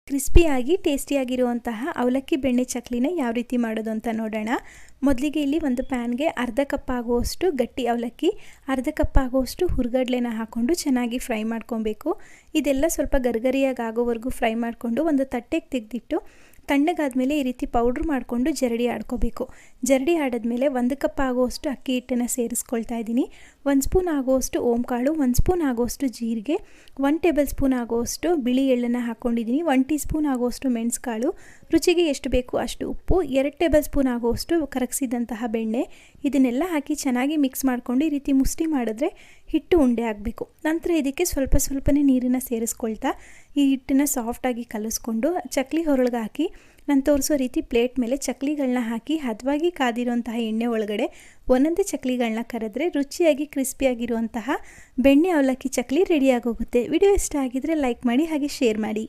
ಕ್ರಿಸ್ಪಿಯಾಗಿ ಟೇಸ್ಟಿಯಾಗಿರುವಂತಹ ಅವಲಕ್ಕಿ ಬೆಣ್ಣೆ ಚಕ್ಲಿನ ಯಾವ ರೀತಿ ಮಾಡೋದು ಅಂತ ನೋಡೋಣ. ಮೊದಲಿಗೆ ಇಲ್ಲಿ ಒಂದು ಪ್ಯಾನ್ಗೆ ಅರ್ಧ ಕಪ್ ಆಗುವಷ್ಟು ಗಟ್ಟಿ ಅವಲಕ್ಕಿ, ಅರ್ಧ ಕಪ್ ಆಗುವಷ್ಟು ಹುರ್ಗಡ್ಲೆನ ಹಾಕ್ಕೊಂಡು ಚೆನ್ನಾಗಿ ಫ್ರೈ ಮಾಡ್ಕೊಬೇಕು. ಇದೆಲ್ಲ ಸ್ವಲ್ಪ ಗರ್ಗರಿಯಾಗಿ ಆಗೋವರೆಗೂ ಫ್ರೈ ಮಾಡಿಕೊಂಡು ಒಂದು ತಟ್ಟೆಗೆ ತೆಗೆದಿಟ್ಟು ತಣ್ಣಗಾದ್ಮೇಲೆ ಈ ರೀತಿ ಪೌಡ್ರ್ ಮಾಡಿಕೊಂಡು ಜರಡಿ ಆಡ್ಕೋಬೇಕು. ಜರಡಿ ಆಡಿದ್ಮೇಲೆ 1 ಕಪ್ ಆಗುವಷ್ಟು ಅಕ್ಕಿ ಹಿಟ್ಟನ್ನು ಸೇರಿಸ್ಕೊಳ್ತಾ ಇದ್ದೀನಿ. 1 ಸ್ಪೂನ್ ಆಗುವಷ್ಟು ಓಂಕಾಳು, 1 ಸ್ಪೂನ್ ಆಗುವಷ್ಟು ಜೀರಿಗೆ, 1 ಟೇಬಲ್ ಸ್ಪೂನ್ ಆಗುವಷ್ಟು ಬಿಳಿ ಎಳ್ಳನ್ನು ಹಾಕ್ಕೊಂಡಿದ್ದೀನಿ, 1 ಟೀ ಸ್ಪೂನ್ ಆಗುವಷ್ಟು ಮೆಣಸುಕಾಳು, ರುಚಿಗೆ ಎಷ್ಟು ಬೇಕು ಅಷ್ಟು ಉಪ್ಪು, 2 ಟೇಬಲ್ ಸ್ಪೂನ್ ಆಗುವಷ್ಟು ಕರಗಿಸಿದಂತಹ ಬೆಣ್ಣೆ. ಇದನ್ನೆಲ್ಲ ಹಾಕಿ ಚೆನ್ನಾಗಿ ಮಿಕ್ಸ್ ಮಾಡಿಕೊಂಡು ಈ ರೀತಿ ಮುಷ್ಟಿ ಮಾಡಿದ್ರೆ ಹಿಟ್ಟು ಉಂಡೆ ಆಗಬೇಕು. ನಂತರ ಇದಕ್ಕೆ ಸ್ವಲ್ಪನೇ ನೀರನ್ನು ಸೇರಿಸ್ಕೊಳ್ತಾ ಈ ಹಿಟ್ಟನ್ನು ಸಾಫ್ಟಾಗಿ ಕಲಿಸ್ಕೊಂಡು ಚಕ್ಲಿ ಹೊರಳಿಗೆ ಹಾಕಿ ನಾನು ತೋರಿಸೋ ರೀತಿ ಪ್ಲೇಟ್ ಮೇಲೆ ಚಕ್ಲಿಗಳನ್ನ ಹಾಕಿ ಹದವಾಗಿ ಕಾದಿರುವಂತಹ ಎಣ್ಣೆ ಒಳಗಡೆ ಒಂದೊಂದೇ ಚಕ್ಲಿಗಳನ್ನ ಕರೆದ್ರೆ ರುಚಿಯಾಗಿ ಕ್ರಿಸ್ಪಿಯಾಗಿರುವಂತಹ ಬೆಣ್ಣೆ ಅವಲಕ್ಕಿ ಚಕ್ಲಿ ರೆಡಿಯಾಗೋಗುತ್ತೆ. ವಿಡಿಯೋ ಇಷ್ಟ ಆಗಿದ್ರೆ ಲೈಕ್ ಮಾಡಿ, ಹಾಗೆ ಶೇರ್ ಮಾಡಿ.